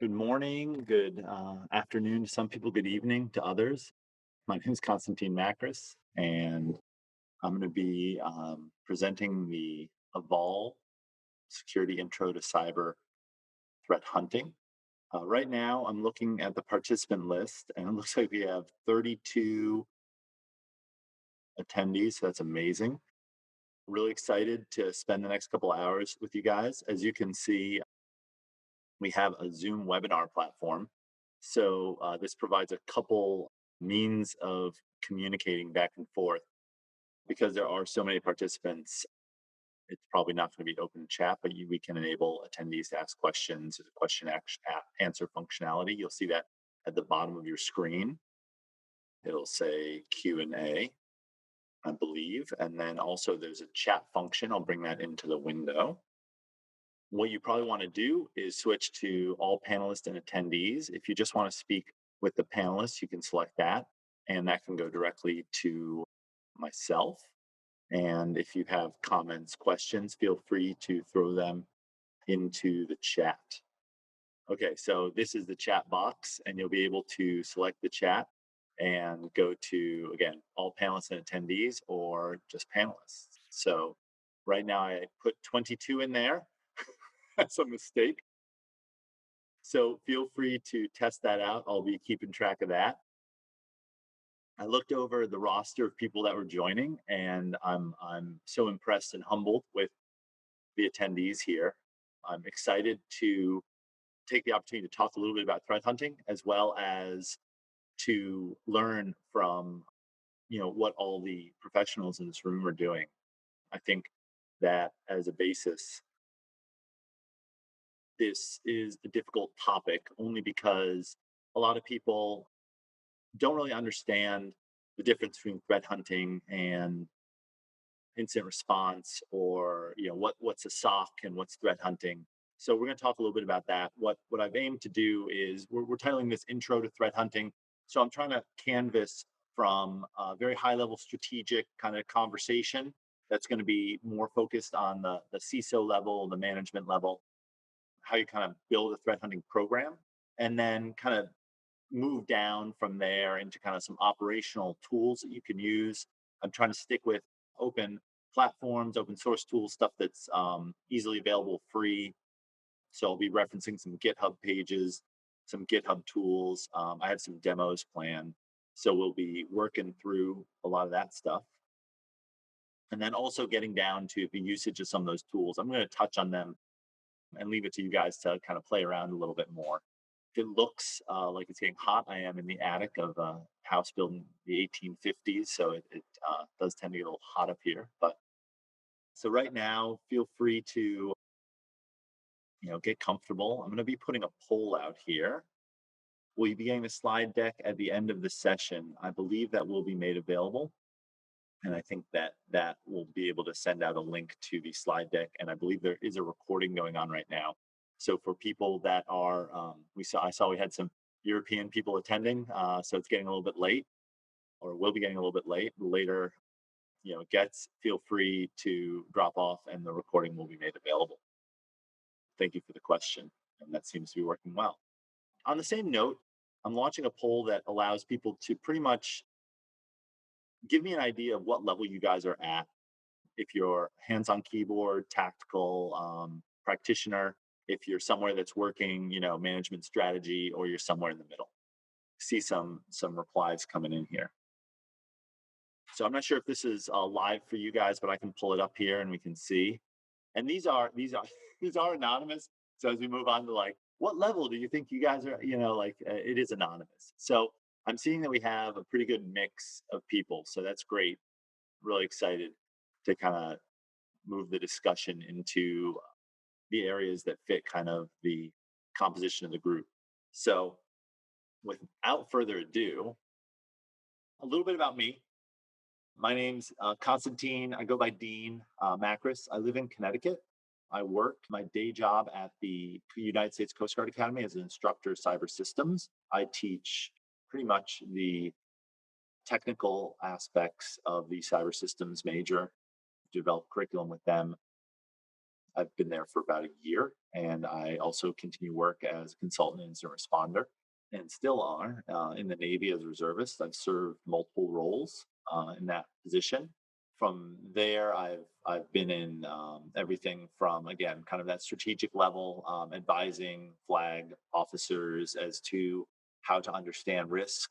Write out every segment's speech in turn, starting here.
Good morning, good afternoon to some people, good evening to others. My name is Constantine Macris, and I'm going to be presenting the Evolve Security Intro to Cyber Threat Hunting. Right now, I'm looking at the participant list, and it looks like we have 32 attendees, so that's amazing. Really excited to spend the next couple hours with you guys. As you can see, we have a Zoom webinar platform. So this provides a couple means of communicating back and forth. Because there are so many participants, it's probably not going to be open chat, but we can enable attendees to ask questions. There's a answer functionality. You'll see that at the bottom of your screen. It'll say Q&A, I believe. And then also there's a chat function. I'll bring that into the window. What you probably want to do is switch to all panelists and attendees. If you just want to speak with the panelists, you can select that, and that can go directly to myself. And if you have comments, questions, feel free to throw them into the chat. Okay, so this is the chat box, and you'll be able to select the chat and go to, again, all panelists and attendees or just panelists. So right now I put 22 in there. That's a mistake. So feel free to test that out. I'll be keeping track of that. I looked over the roster of people that were joining, and I'm so impressed and humbled with the attendees here. I'm excited to take the opportunity to talk a little bit about threat hunting, as well as to learn from what all the professionals in this room are doing. I think that as a basis, this is a difficult topic only because a lot of people don't really understand the difference between threat hunting and incident response, or what's a SOC and what's threat hunting. So we're going to talk a little bit about that. What I've aimed to do is we're titling this Intro to Threat Hunting. So I'm trying to canvas from a very high level strategic kind of conversation that's going to be more focused on the CISO level, the management level, how you kind of build a threat hunting program, and then kind of move down from there into kind of some operational tools that you can use. I'm trying to stick with open platforms, open source tools, stuff that's easily available, free. So I'll be referencing some GitHub pages, some GitHub tools. I have some demos planned. So we'll be working through a lot of that stuff. And then also getting down to the usage of some of those tools. I'm going to touch on them and leave it to you guys to kind of play around a little bit more. If it looks like it's getting hot, I am in the attic of a house built in the 1850s, so it does tend to get a little hot up here. But so right now, feel free to get comfortable. I'm going to be putting a poll out here. Will you be getting the slide deck at the end of the session? I believe that will be made available, and I think that will be able to send out a link to the slide deck. And I believe there is a recording going on right now. So for people that are, I saw we had some European people attending, so it's getting a little bit late, or will be getting a little bit late. The later, it gets, feel free to drop off, and the recording will be made available. Thank you for the question, and that seems to be working well. On the same note, I'm launching a poll that allows people to pretty much give me an idea of what level you guys are at. If you're hands-on keyboard, tactical, practitioner, if you're somewhere that's working, management strategy, or you're somewhere in the middle. See some replies coming in here. So I'm not sure if this is live for you guys, but I can pull it up here and we can see. And these are these are anonymous. So as we move on to like, what level do you think you guys are? It is anonymous. So I'm seeing that we have a pretty good mix of people. So that's great. Really excited to kind of move the discussion into the areas that fit kind of the composition of the group. So without further ado, a little bit about me. My name's Constantine. I go by Dean Macris. I live in Connecticut. I work my day job at the United States Coast Guard Academy as an instructor of cyber systems. I teach pretty much the technical aspects of the cyber systems major, develop curriculum with them. I've been there for about a year, and I also continue work as a consultant and incident responder, and still are in the Navy as a reservist. I've served multiple roles in that position. From there, I've been in everything from again kind of that strategic level, advising flag officers as to how to understand risk,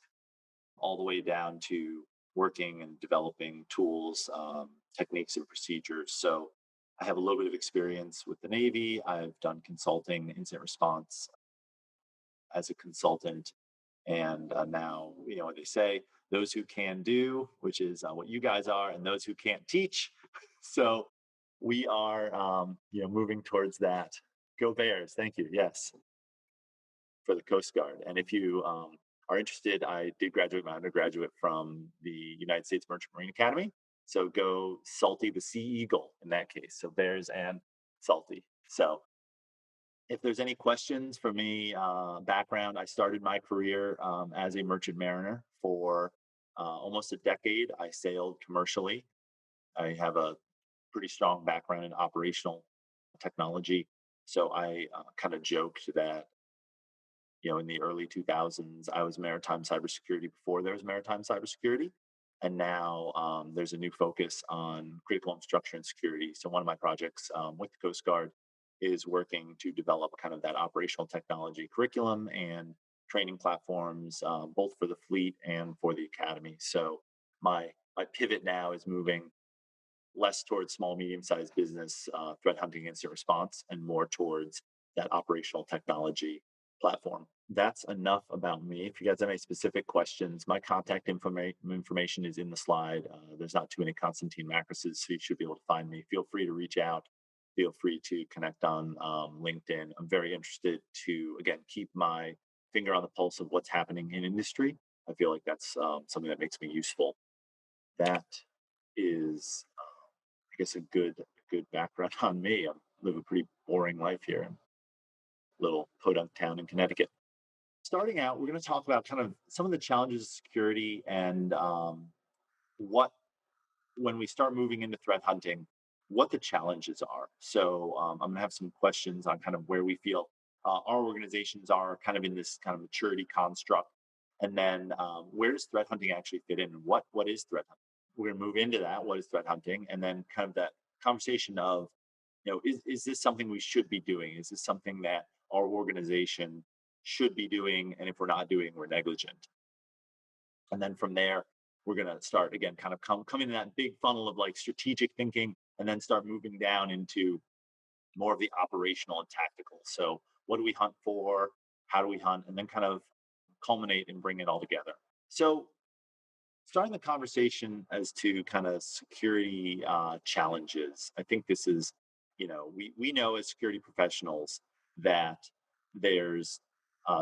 all the way down to working and developing tools, techniques, and procedures. So I have a little bit of experience with the Navy. I've done consulting, incident response as a consultant, and now what they say: those who can do, which is what you guys are, and those who can't teach. So we are, moving towards that. Go Bears! Thank you. Yes, for the Coast Guard. And if you are interested, I did graduate my undergraduate from the United States Merchant Marine Academy. So go Salty the Sea Eagle in that case. So Bears and Salty. So if there's any questions for me, background, I started my career as a merchant mariner for almost a decade. I sailed commercially. I have a pretty strong background in operational technology. So I kind of joked that in the early 2000s, I was maritime cybersecurity before there was maritime cybersecurity. And now there's a new focus on critical infrastructure and security. So one of my projects with the Coast Guard is working to develop kind of that operational technology curriculum and training platforms, both for the fleet and for the academy. So my pivot now is moving less towards small, medium-sized business threat hunting, incident response, and more towards that operational technology platform. That's enough about me. If you guys have any specific questions, my contact information is in the slide. There's not too many Constantine Macroses, so you should be able to find me. Feel free to reach out. Feel free to connect on LinkedIn. I'm very interested to, again, keep my finger on the pulse of what's happening in industry. I feel like that's something that makes me useful. That is I guess a good background on me. I live a pretty boring life here in little podunk town in Connecticut. Starting out, we're going to talk about kind of some of the challenges of security and what when we start moving into threat hunting, what the challenges are. So I'm going to have some questions on kind of where we feel our organizations are kind of in this kind of maturity construct, and then where does threat hunting actually fit in? What is threat hunting? We're going to move into that. What is threat hunting? And then kind of that conversation of, is this something we should be doing? Is this something that our organization should be doing? And if we're not doing, we're negligent. And then from there, we're going to start again, kind of come into that big funnel of like strategic thinking, and then start moving down into more of the operational and tactical. So what do we hunt for? How do we hunt? And then kind of culminate and bring it all together. So starting the conversation as to kind of security challenges, I think this is, we know as security professionals that there's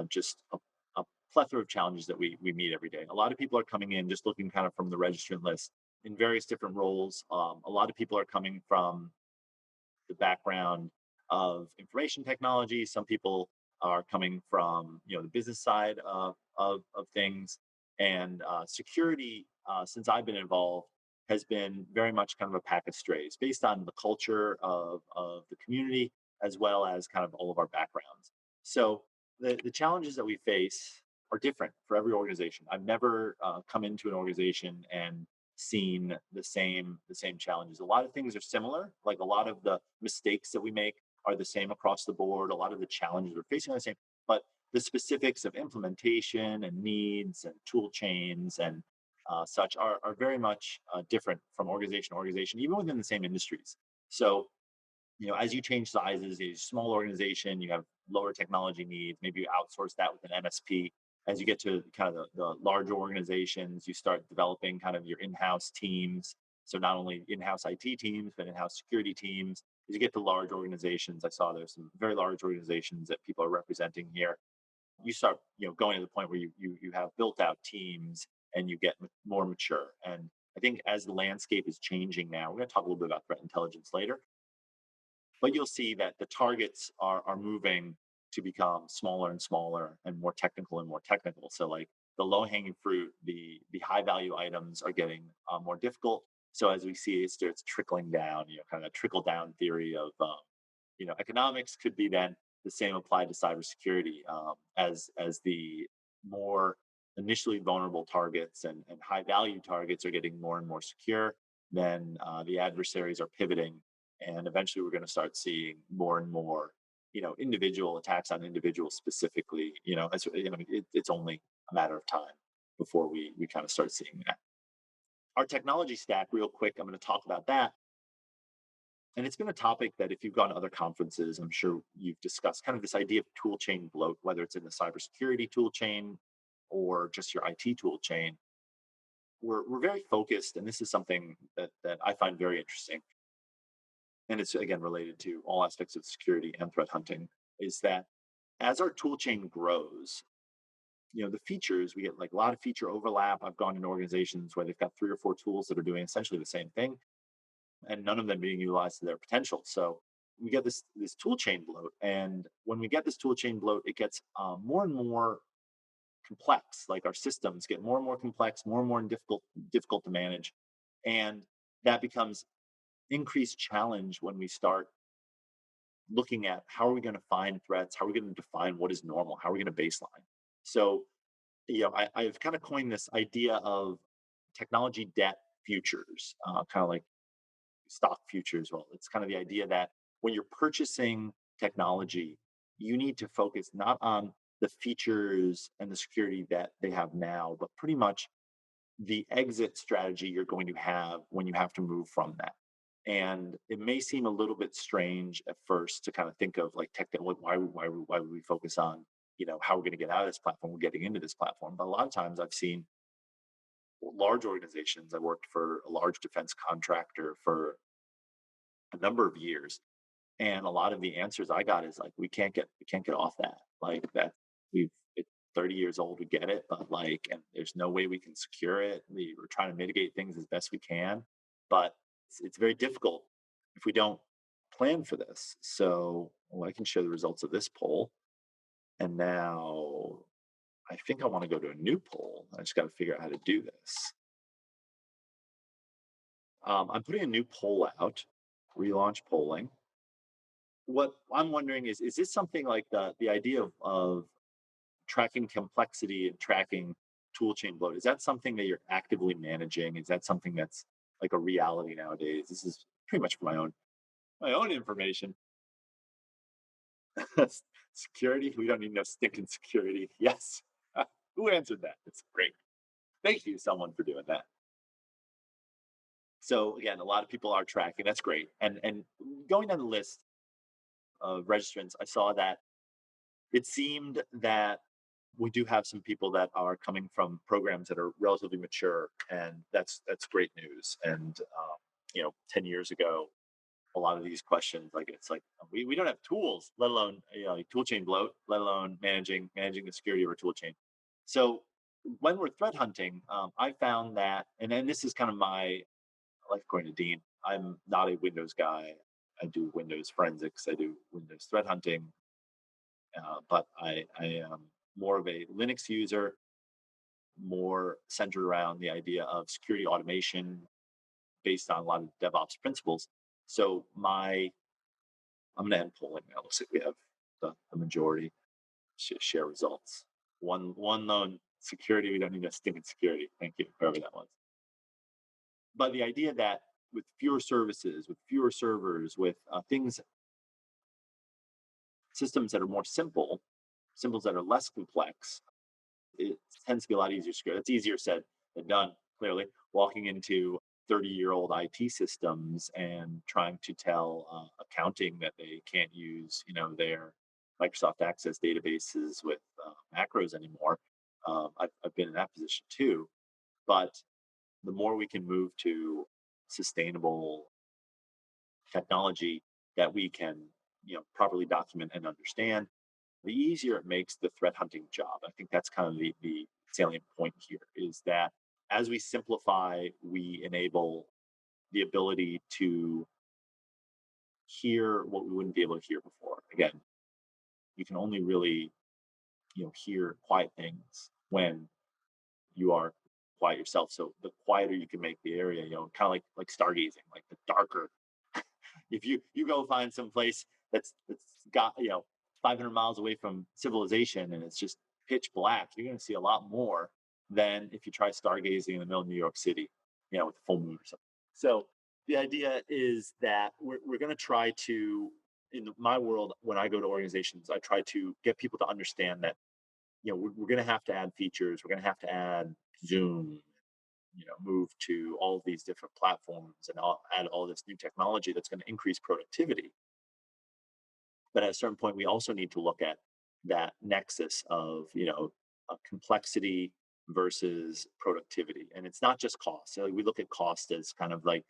just a plethora of challenges that we meet every day. A lot of people are coming in just looking kind of from the registrant list in various different roles. A lot of people are coming from the background of information technology. Some people are coming from the business side of things, and security. Since I've been involved, has been very much kind of a pack of strays based on the culture of the community as well as kind of all of our backgrounds. So the challenges that we face are different for every organization. I've never come into an organization and seen the same challenges. A lot of things are similar, like a lot of the mistakes that we make are the same across the board. A lot of the challenges we're facing are the same, but the specifics of implementation and needs and tool chains and such are very much different from organization to organization, even within the same industries. So as you change sizes, a small organization, you have lower technology needs. Maybe you outsource that with an MSP. As you get to kind of the larger organizations, you start developing kind of your in-house teams. So not only in-house IT teams, but in-house security teams. As you get to large organizations, I saw there's some very large organizations that people are representing here. You start, going to the point where you have built out teams and you get more mature. And I think as the landscape is changing now, we're going to talk a little bit about threat intelligence later, but you'll see that the targets are moving to become smaller and smaller and more technical and more technical. So like the low hanging fruit, the high value items are getting more difficult. So as we see, it starts trickling down, kind of trickle down theory of economics could be then the same applied to cybersecurity, as the more initially vulnerable targets and high value targets are getting more and more secure, then the adversaries are pivoting, and eventually we're going to start seeing more and more individual attacks on individuals specifically. It's only a matter of time before we kind of start seeing that. Our technology stack, real quick, I'm going to talk about that. And it's been a topic that if you've gone to other conferences, I'm sure you've discussed kind of this idea of tool chain bloat, whether it's in the cybersecurity tool chain or just your IT tool chain. We're very focused, and this is something that I find very interesting. And it's again related to all aspects of security and threat hunting, is that as our tool chain grows, the features, we get like a lot of feature overlap. I've gone in organizations where they've got 3 or 4 tools that are doing essentially the same thing, and none of them being utilized to their potential. So we get this tool chain bloat, and when we get this tool chain bloat, it gets more and more complex. Like our systems get more and more complex, more and more difficult to manage, and that becomes increased challenge when we start looking at how are we going to find threats, how are we going to define what is normal, how are we going to baseline. So I've kind of coined this idea of technology debt futures, kind of like stock futures. Well, it's kind of the idea that when you're purchasing technology, you need to focus not on the features and the security that they have now, but pretty much the exit strategy you're going to have when you have to move from that. And it may seem a little bit strange at first to kind of think of like why would we focus on how we're going to get out of this platform, we're getting into this platform. But a lot of times I've seen large organizations. I worked for a large defense contractor for a number of years, and a lot of the answers I got is like, we can't get off that. Like that it's 30 years old, we get it, but like, and there's no way we can secure it. We're trying to mitigate things as best we can, but it's very difficult if we don't plan for this. So I can share the results of this poll, and now I think I want to go to a new poll. I just got to figure out how to do this. I'm putting a new poll out, relaunch polling. What I'm wondering is this something like the idea of tracking complexity and tracking tool chain bloat? Is that something that you're actively managing? Is that something that's like a reality nowadays? This is pretty much for my own information. Security? We don't need no stinking security. Yes. Who answered that? It's great. Thank you, someone, for doing that. So again, a lot of people are tracking. That's great. And going down the list of registrants, I saw that it seemed that we do have some people that are coming from programs that are relatively mature, and that's great news. And 10 years ago, a lot of these questions, like it's like we don't have tools, let alone like tool chain bloat, let alone managing the security of our tool chain. So when we're threat hunting, I found that, and then this is kind of my life going to Dean. I'm not a Windows guy. I do Windows forensics. I do Windows threat hunting, but I am more of a Linux user, more centered around the idea of security automation based on a lot of DevOps principles. So I'm going to end polling now. Looks like we have the majority share results. One lone security. We don't need a stinking security. Thank you, whoever that was. But the idea that with fewer services, with fewer servers, with systems that are more simple, symbols that are less complex, it tends to be a lot easier to secure. That's easier said than done, clearly. Walking into 30-year-old IT systems and trying to tell accounting that they can't use, their Microsoft Access databases with macros anymore. I've been in that position too. But the more we can move to sustainable technology that we can, properly document and understand, the easier it makes the threat hunting job. I think that's kind of the salient point here, is that as we simplify, we enable the ability to hear what we wouldn't be able to hear before. Again, you can only really, hear quiet things when you are quiet yourself. So the quieter you can make the area, kind of like stargazing, like the darker. If you go find some place that's got 500 miles away from civilization and it's just pitch black, you're going to see a lot more than if you try stargazing in the middle of New York City, with the full moon or something. So the idea is that we're going to try to, in my world, when I go to organizations, I try to get people to understand that we're going to have to add features, we're going to have to add Zoom, move to all of these different platforms and add all this new technology that's going to increase productivity. But at a certain point, we also need to look at that nexus of, complexity versus productivity. And it's not just cost. So we look at cost as kind of like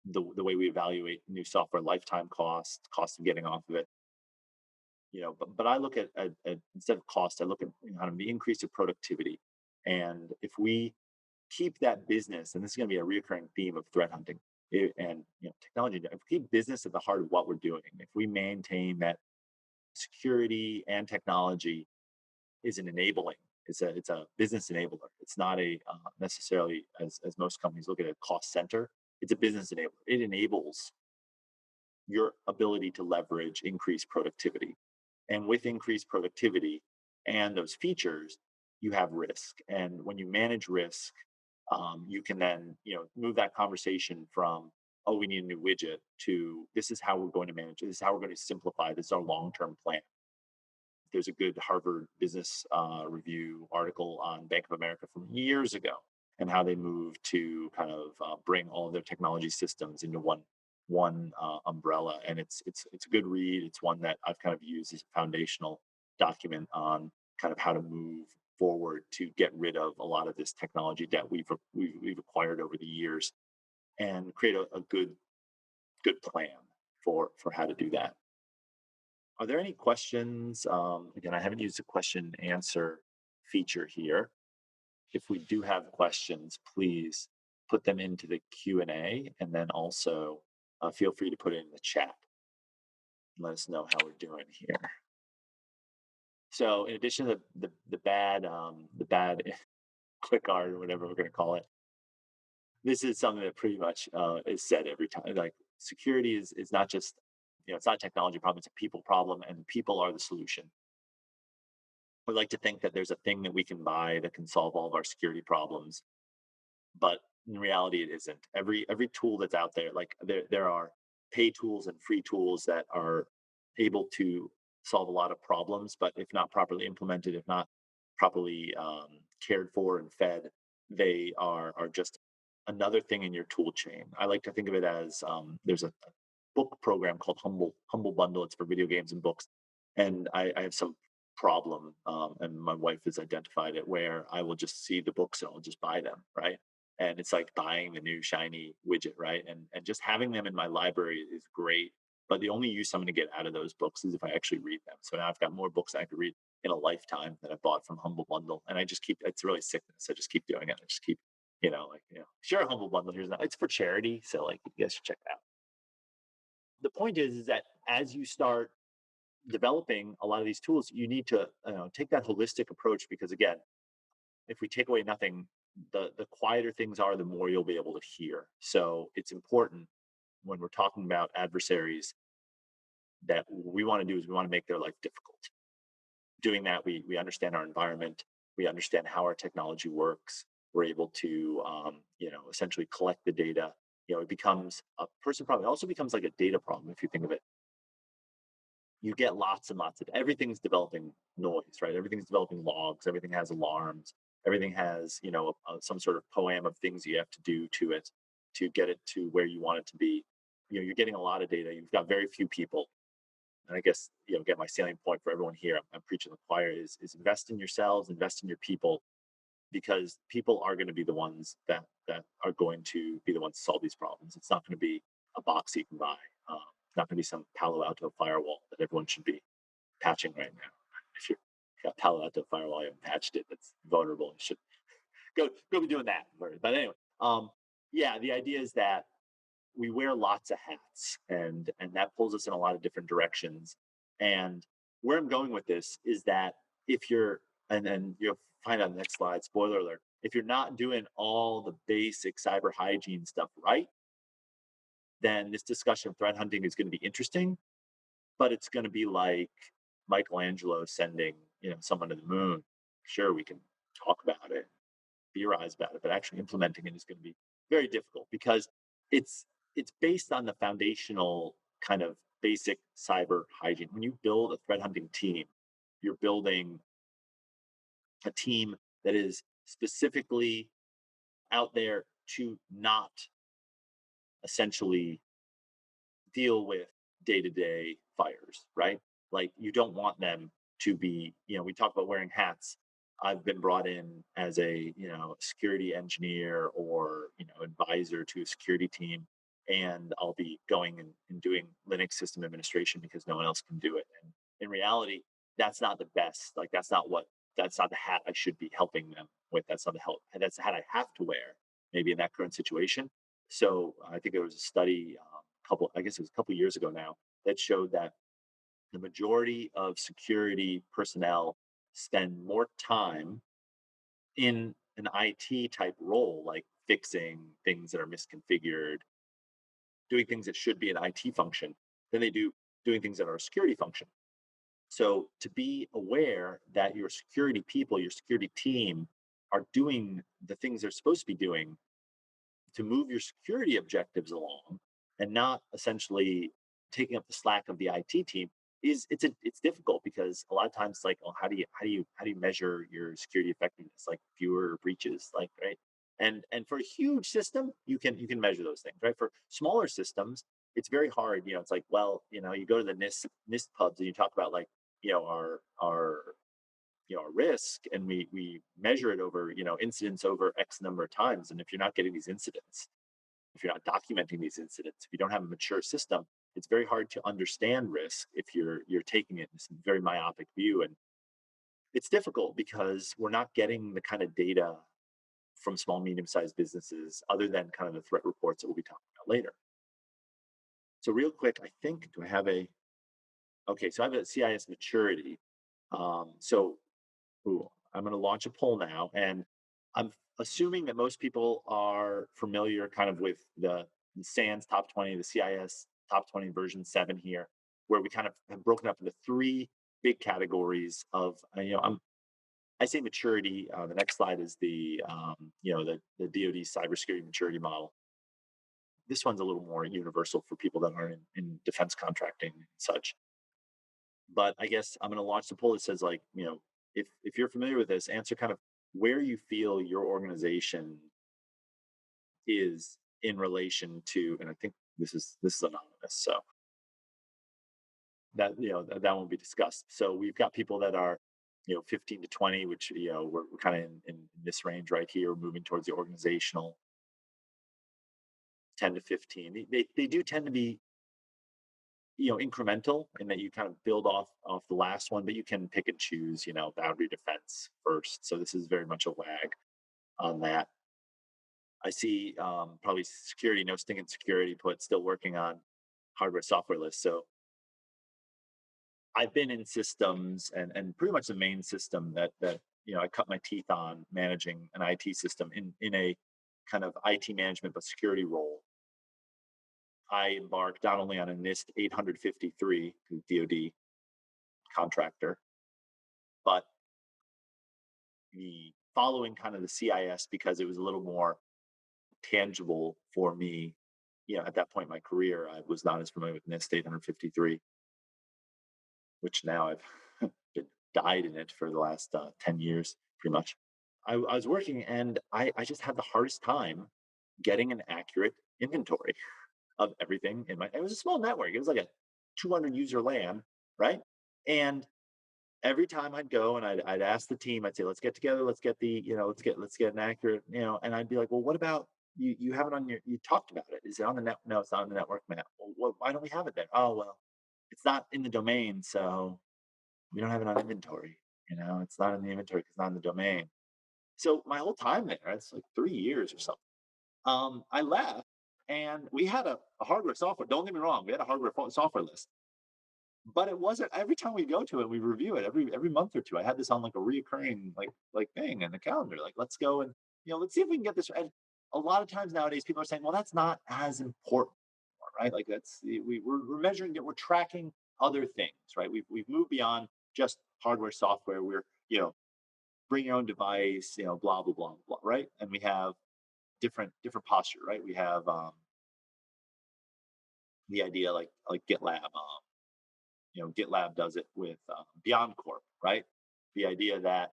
the way we evaluate new software lifetime cost of getting off of it. But I look at instead of cost, I look at kind of the increase of productivity. And if we keep that business, and this is going to be a recurring theme of threat hunting and technology, if we keep business at the heart of what we're doing, if we maintain that security and technology is an enabling, it's a business enabler. It's not a necessarily as most companies look at a cost center. It's a business enabler. It enables your ability to leverage increased productivity. And with increased productivity and those features, you have risk. And when you manage risk, you can then move that conversation from, oh, we need a new widget, to this is how we're going to manage it. This is how we're going to simplify. This is our long-term plan. There's a good Harvard Business Review article on Bank of America from years ago and how they moved to kind of bring all of their technology systems into one umbrella. And it's a good read. It's one that I've kind of used as a foundational document on kind of how to move forward to get rid of a lot of this technology debt we've acquired over the years and create a good plan for how to do that. Are there any questions? Again, I haven't used the question answer feature here. If we do have questions, please put them into the Q&A, and then also feel free to put it in the chat. Let us know how we're doing here. So in addition to the bad click art or whatever we're going to call it, this is something that pretty much is said every time. Like, security is not just, it's not a technology problem, it's a people problem, and people are the solution. I like to think that there's a thing that we can buy that can solve all of our security problems, but in reality it isn't. Every tool that's out there, like there are pay tools and free tools that are able to solve a lot of problems, but if not properly implemented, if not properly cared for and fed, they are just another thing in your tool chain. I like to think of it as there's a book program called Humble Bundle. It's for video games and books, and I have some problem, and my wife has identified it, where I will just see the books and I'll just buy them, right? And it's like buying the new shiny widget, right? And just having them in my library is great, but the only use I'm going to get out of those books is if I actually read them. So now I've got more books I could read in a lifetime that I bought from Humble Bundle, and I just keep, it's really sickness. I just keep doing it. I just keep, sure, Humble Bundle, here's that. It's for charity, so like you guys should check it out. The point is that as you start developing a lot of these tools, you need to take that holistic approach, because again, if we take away nothing, the quieter things are, the more you'll be able to hear. So it's important when we're talking about adversaries that what we want to do is we want to make their life difficult. Doing that, we understand our environment, we understand how our technology works. We're able to essentially collect the data. It becomes a person problem. It also becomes like a data problem if you think of it. You get lots and lots of everything's developing noise, right? Everything's developing logs. Everything has alarms. Everything has some sort of poem of things you have to do to it to get it to where you want it to be. You're getting a lot of data. You've got very few people, and I guess get my salient point for everyone here. I'm preaching to the choir is invest in yourselves, invest in your people, because people are going to be the ones that are going to be the ones to solve these problems. It's not going to be a box you can buy. It's not going to be some Palo Alto firewall that everyone should be patching right now. If you've got Palo Alto firewall, you haven't patched it, that's vulnerable. You should go be doing that. But anyway, yeah, the idea is that we wear lots of hats, and that pulls us in a lot of different directions. And where I'm going with this is that if you're, and then you'll find on the next slide, spoiler alert, if you're not doing all the basic cyber hygiene stuff right, then this discussion of threat hunting is going to be interesting, but it's going to be like Michelangelo sending, someone to the moon. Sure, we can talk about it, theorize about it, but actually implementing it is going to be very difficult because it's it's based on the foundational kind of basic cyber hygiene. When you build a threat hunting team, you're building a team that is specifically out there to not essentially deal with day-to-day fires, right? Like you don't want them to be, we talk about wearing hats. I've been brought in as a, security engineer or, advisor to a security team, and I'll be going and doing Linux system administration because no one else can do it. And in reality, that's not the best. Like that's not the hat I should be helping them with. That's not the help. That's the hat I have to wear, maybe in that current situation. So I think there was a study, I guess it was a couple years ago now, that showed that the majority of security personnel spend more time in an IT type role, like fixing things that are misconfigured, doing things that should be an IT function, than they do doing things that are a security function. So to be aware that your security people, your security team are doing the things they're supposed to be doing to move your security objectives along and not essentially taking up the slack of the IT team it's difficult because a lot of times it's like, oh, how do you measure your security effectiveness? Like fewer breaches, like right. And for a huge system, you can measure those things, right? For smaller systems, it's very hard. It's like, well, you go to the NIST pubs and you talk about like, our risk, and we measure it over incidents over X number of times. And if you're not getting these incidents, if you're not documenting these incidents, if you don't have a mature system, it's very hard to understand risk if you're taking it in this very myopic view. And it's difficult because we're not getting the kind of data from small medium sized businesses other than kind of the threat reports that we'll be talking about later. So real quick, I think, do I have a okay, so I have a CIS maturity. So Ooh, I'm going to launch a poll now, and I'm assuming that most people are familiar kind of with the SANS top 20, the CIS top 20 version 7 here, where we kind of have broken up into three big categories of, I say maturity. The next slide is the DoD cybersecurity maturity model. This one's a little more universal for people that aren't in defense contracting and such. But I guess I'm going to launch the poll that says like, if you're familiar with this, answer kind of where you feel your organization is in relation to, and I think this is anonymous, so that won't be discussed. So we've got people that are 15 to 20, which we're kind of in this range right here, moving towards the organizational 10 to 15. They do tend to be incremental in that you kind of build off the last one, but you can pick and choose, boundary defense first. So this is very much a lag on that. I see probably security, no stinking security put, still working on hardware software list. So I've been in systems and pretty much the main system that I cut my teeth on managing an IT system in a kind of IT management but security role. I embarked not only on a NIST 853 DoD contractor, but the following kind of the CIS because it was a little more tangible for me. At that point in my career, I was not as familiar with NIST 853, which now I've been died in it for the last 10 years, pretty much. I was working and I just had the hardest time getting an accurate inventory of everything it was a small network. It was like a 200 user LAN, right? And every time I'd go and I'd ask the team, I'd say, let's get together, let's get let's get an accurate, and I'd be like, well, what about you have it on you talked about it. Is it on the net? No, it's not on the network map. Well, why don't we have it there? Oh, well, it's not in the domain, so we don't have it on inventory. It's not in the inventory because it's not in the domain. So my whole time there, it's like 3 years or something. I left and we had a hardware software. Don't get me wrong, we had a hardware software list, but it wasn't every time we go to it, we review it every month or two. I had this on like a reoccurring like thing in the calendar. Like, let's go and let's see if we can get this. And a lot of times nowadays, people are saying, well, that's not as important, right? Like we're measuring it, we're tracking other things, right? We've moved beyond just hardware, software. We're, bring your own device, blah blah blah blah, right? And we have different posture, right? We have the idea like GitLab. GitLab does it with Beyond Corp, right? The idea that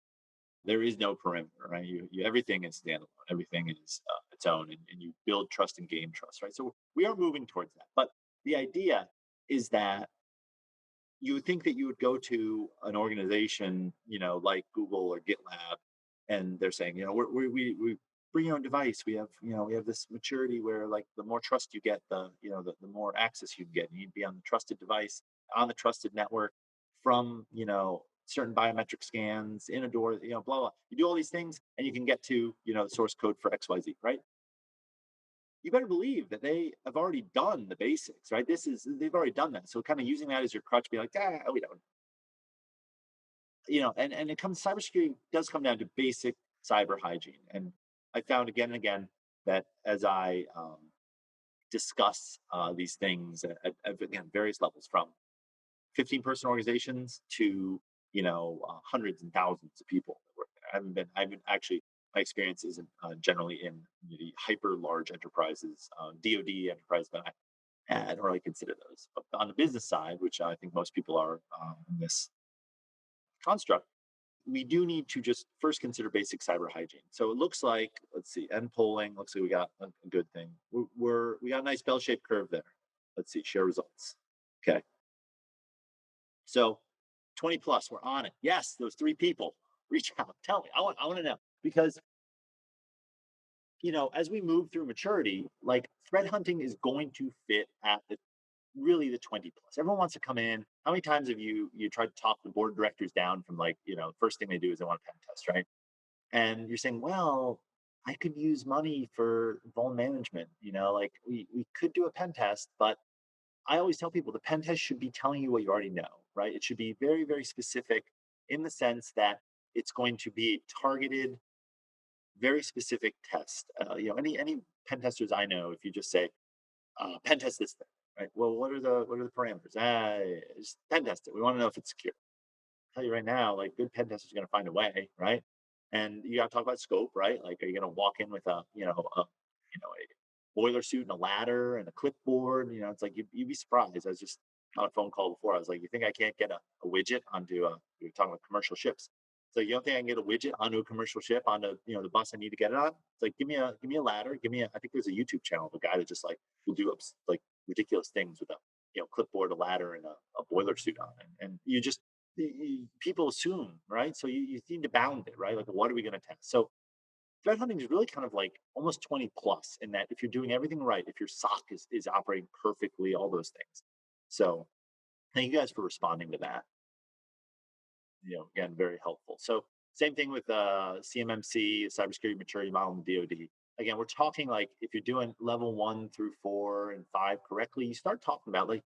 there is no perimeter, right? Everything is standalone, everything is its own, and you build trust and gain trust, right? So we are moving towards that, but the idea is that you would think that you would go to an organization, like Google or GitLab, and they're saying, we bring your own device. We have this maturity where, like, the more trust you get, the more access you can get. You need to be on the trusted device, on the trusted network, from certain biometric scans in a door, blah blah. You do all these things, and you can get to the source code for XYZ, right? You better believe that they have already done the basics, right? They've already done that. So kind of using that as your crutch, be like, we don't, and it comes cybersecurity does come down to basic cyber hygiene. And I found again and again that as I discuss these things at again various levels, from 15-person organizations to hundreds and thousands of people that work there. I haven't actually, my experience isn't generally in the hyper large enterprises, DoD enterprise that I had or I consider those. But on the business side, which I think most people are in this construct, we do need to just first consider basic cyber hygiene. So it looks like, let's see, end polling. Looks like we got a good thing. We got a nice bell-shaped curve there. Let's see, share results. Okay, so 20 plus, we're on it. Yes, those three people, reach out, tell me. I want to know, because as we move through maturity, like, threat hunting is going to fit at the really the 20 plus. Everyone wants to come in. How many times have you tried to talk the board of directors down from, like, first thing they do is they want a pen test, right? And you're saying, well, I could use money for vuln management, like, we could do a pen test, but I always tell people the pen test should be telling you what you already know, right? It should be very, very specific, in the sense that it's going to be a targeted, very specific test. Any pen testers I know, if you just say, pen test this thing, right? Well, what are the parameters? Just pen test it. We want to know if it's secure. Tell you right now, like, good pen testers are going to find a way, right? And you got to talk about scope, right? Like, are you going to walk in with a boiler suit and a ladder and a clipboard? It's like you'd be surprised. I was just on a phone call before. I was like, you think I can't get a widget onto a? We were talking about commercial ships. So you don't think I can get a widget onto a commercial ship, onto the bus I need to get it on? It's like, give me a ladder, give me a. I think there's a YouTube channel of a guy that just, like, will do like ridiculous things with a clipboard, a ladder, and a boiler suit on it. And you just people assume, right? So you need to bound it, right? Like, what are we going to test? So threat hunting is really kind of like almost 20 plus, in that if you're doing everything right, if your SOC is operating perfectly, all those things. So thank you guys for responding to that. Again, very helpful. So same thing with CMMC, cybersecurity maturity model, and DoD. Again, we're talking, like, if you're doing level 1 through 4 and 5 correctly, you start talking about, like,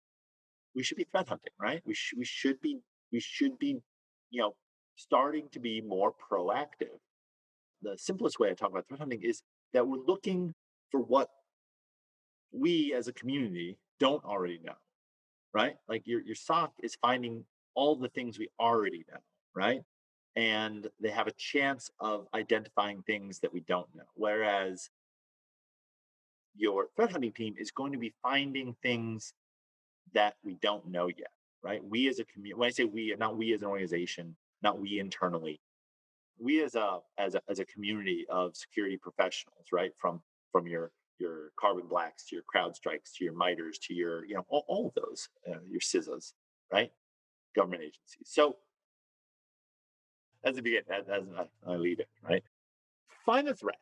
we should be threat hunting, right? We should be, you know, starting to be more proactive. The simplest way I talk about threat hunting is that we're looking for what we as a community don't already know, right? Like, your SOC is finding all the things we already know, right? And they have a chance of identifying things that we don't know. Whereas your threat hunting team is going to be finding things that we don't know yet, right? We as a community, when I say we, not we as an organization, not we internally, we as a community of security professionals, right? From your Carbon Blacks to your CrowdStrikes to your MITREs to your all of those, your CISAs, right? Government agencies. So as the beginning, as I lead it, right? Find the threat,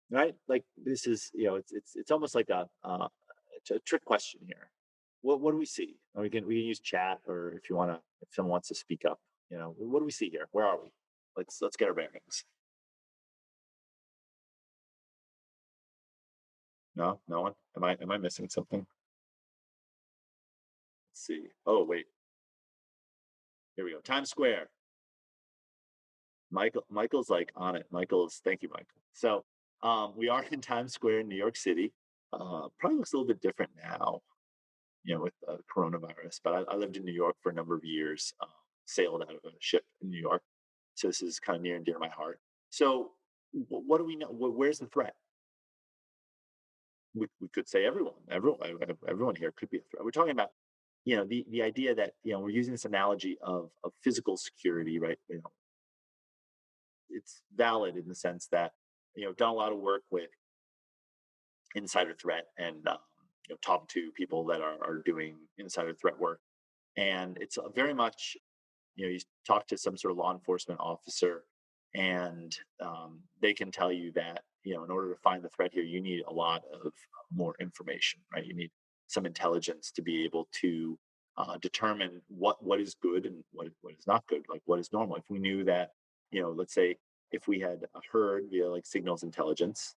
right? Like, this is it's almost like it's a trick question here. What do we see? Or we can use chat, or if someone wants to speak up, what do we see here? Where are we? Let's get our bearings. No, no one. Am I missing something? Let's see. Oh wait, here we go. Times Square. Michael's like on it. Thank you, Michael. So we are in Times Square in New York City. Probably looks a little bit different now. with coronavirus. But I lived in New York for a number of years, sailed out of a ship in New York. So this is kind of near and dear to my heart. So what do we know? Where's the threat? We could say everyone here could be a threat. We're talking about, the idea that, we're using this analogy of physical security, right? It's valid in the sense that, done a lot of work with insider threat and talking to people that are doing insider threat work, and it's very much, you talk to some sort of law enforcement officer, and they can tell you that, in order to find the threat here, you need a lot of more information, right? You need some intelligence to be able to determine what is good and what is not good, like what is normal. If we knew that, let's say if we had heard via like signals intelligence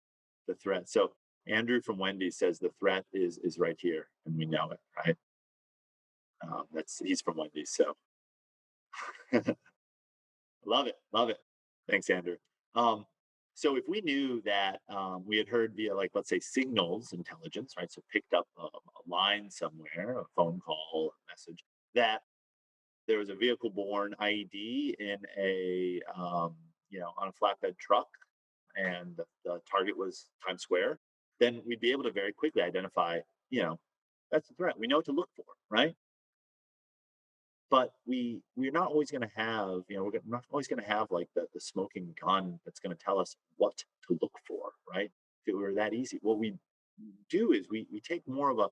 the threat. So Andrew from Wendy says the threat is right here, and we know it, right? That's He's from Wendy, so love it, love it. Thanks, Andrew. Um, so if we knew that we had heard via, like, let's say, signals intelligence, right? So picked up a line somewhere, a phone call, a message, that there was a vehicle-borne IED in on a flatbed truck, and the target was Times Square, then we'd be able to very quickly identify, you know, that's a threat. We know what to look for, right? But we're not always going to have, not always going to have like the smoking gun that's going to tell us what to look for, right? If it were that easy, what we do is we take more of a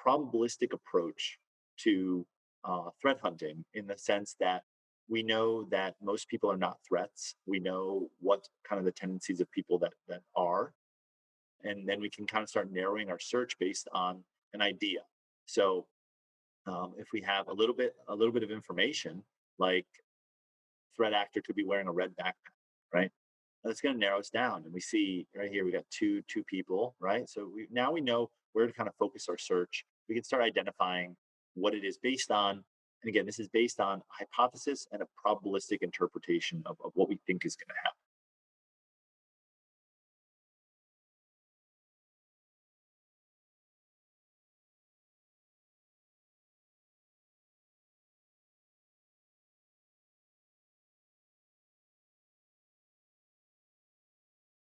probabilistic approach to threat hunting, in the sense that we know that most people are not threats. We know what kind of the tendencies of people that are, and then we can kind of start narrowing our search based on an idea. So if we have a little bit of information, like threat actor could be wearing a red backpack, right? That's going to narrow us down, and we see right here we got two people, right? So now we know where to kind of focus our search. We can start identifying what it is based on, and again, this is based on a hypothesis and a probabilistic interpretation of what we think is going to happen.